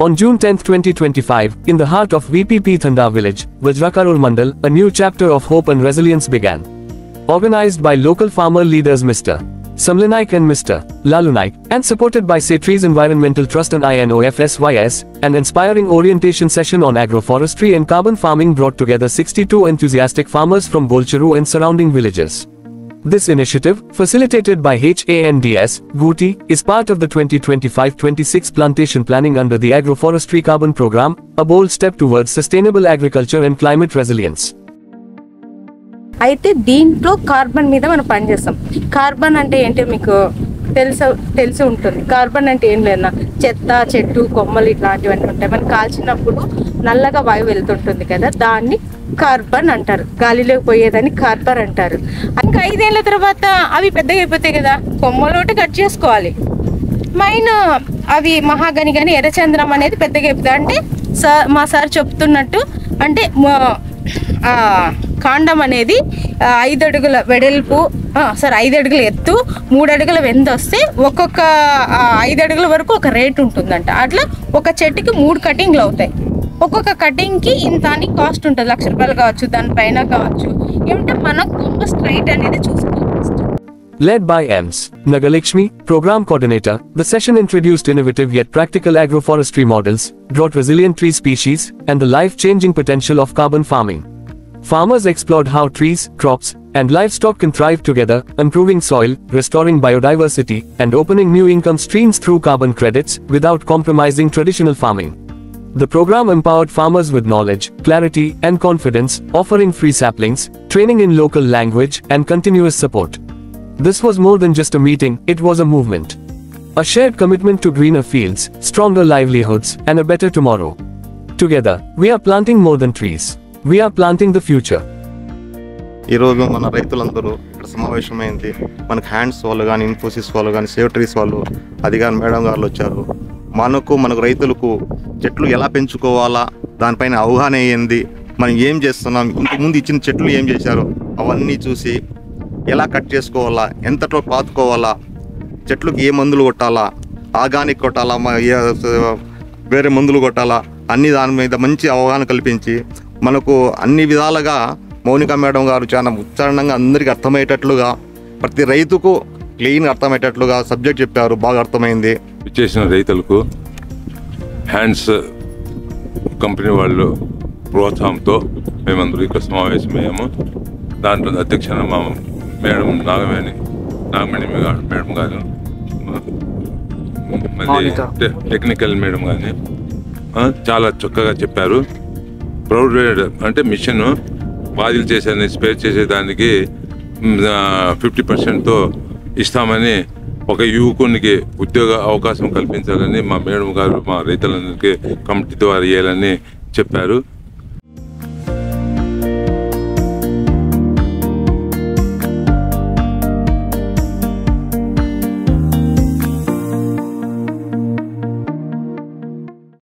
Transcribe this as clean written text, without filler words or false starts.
On June 10, 2025, in the heart of VPP Thanda village, Vajrakarur Mandal, a new chapter of hope and resilience began. Organized by local farmer leaders Mr. Samlanaik and Mr. Lalunaik, and supported by Setrees Environmental Trust and INOFSYS, an inspiring orientation session on agroforestry and carbon farming brought together 62 enthusiastic farmers from Bolcheru and surrounding villages. This initiative, facilitated by HANDS, Guti, is part of the 2025-26 plantation planning under the Agroforestry Carbon Program, a bold step towards sustainable agriculture and climate resilience. అయితే దీంట్లో carbon మీద మనం పనిచేస్తాం. Carbon అంటే ఏంటో మీకు తెలిసి ఉంటుంది. కార్బన్ అంటే ఏం లేదా, చెత్త, చెట్టు, కొమ్మలు ఇట్లాంటివన్నీ ఉంటాయి. మనం కాల్చినప్పుడు నల్లగా వాయువు వెళ్తుంటుంది కదా, దాన్ని కార్బన్ అంటారు. గాలిలోకి పోయేదాన్ని కార్బన్ అంటారు. ఇంకా 5 ఏళ్ళ తర్వాత అవి పెద్దగా అయిపోతాయి కదా, కొమ్మలోటి కట్ చేసుకోవాలి. మైన్ అవి మహాగని కానీ ఎర్రచంద్రం అనేది పెద్దగా అయిపోతుంది. అంటే మా సార్ చెప్తున్నట్టు అంటే కాండం అనేది 5 అడుగుల వెడల్పు, 5 అడుగుల ఎత్తు, 3 అడుగుల వెంద వస్తే ఒక్కొక్క 5 అడుగుల వరకు ఒక రేట్ ఉంటుందంట. అట్లా ఒక చెట్టుకి 3 కటింగ్లు అవుతాయి. ఒక్కొక్క కటింగ్కి ఇంత అని కాస్ట్ ఉంటుంది. ₹1,00,000 కావచ్చు, దానిపైన కావచ్చు. ఏమంటే మనం కొమ్మ స్ట్రైట్ అనేది చూసుకోవాలి. Led by Ms. Nagalakshmi, Program Coordinator, the session introduced innovative yet practical agroforestry models, brought resilient tree species, and the life-changing potential of carbon farming. Farmers explored how trees, crops, and livestock can thrive together, improving soil, restoring biodiversity, and opening new income streams through carbon credits, without compromising traditional farming. The program empowered farmers with knowledge, clarity, and confidence, offering free saplings, training in local language, and continuous support. This was more than just a meeting, it was a movement. A shared commitment to greener fields, stronger livelihoods, and a better tomorrow. Together, we are planting more than trees. We are planting the future. ఈరోజు మన రైతులందరూ ఇక్కడ సమావేశమైంది. మనకు hands వాళ్ళు కానీ, ఇన్ఫోసిస్ వాళ్ళు కానీ, సేవట్రీస్ వాళ్ళు, అది కానీ మేడం గారు వచ్చారు. మనకు రైతులకు చెట్లు ఎలా పెంచుకోవాలా, దానిపైన అవగాహన అయ్యింది. మనం ఏం చేస్తున్నాం, ఇంతకుముందు ఇచ్చిన చెట్లు ఏం చేశారు అవన్నీ చూసి ఎలా కట్ చేసుకోవాలా, ఎంతట్లో పాతుకోవాలా, చెట్లకు ఏ మందులు కొట్టాలా, ఆర్గానిక్ కొట్టాలా, వేరే మందులు కొట్టాలా, అన్ని దాని మీద మంచి అవగాహన కల్పించి మనకు అన్ని విధాలుగా మౌనిక మేడం గారు చాలా ఉచ్చారణంగా అందరికీ అర్థమయ్యేటట్లుగా, ప్రతి రైతుకు క్లీన్గా అర్థమయ్యేటట్లుగా సబ్జెక్ట్ చెప్పారు. బాగా అర్థమైంది. చేసిన రైతులకు హ్యాండ్స్ కంపెనీ వాళ్ళు ప్రోత్సాహంతో మేమందరూ ఇక్కడ సమావేశమయ్యాము. దాంట్లో అధ్యక్షన మా మేడం నాగమణి మేడం గారు, మళ్ళీ టెక్నికల్ మేడం కానీ చాలా చక్కగా చెప్పారు. ప్రౌడ్ అంటే మిషన్ బాధిలు చేసేదాన్ని స్పేర్ చేసేదానికి 50%తో ఇస్తామని, ఒక యువకునికి ఉద్యోగ అవకాశం కల్పించాలని మా మేడం గారు మా రైతులందరికీ కమిటీ ద్వారా ఇవ్వాలని చెప్పారు.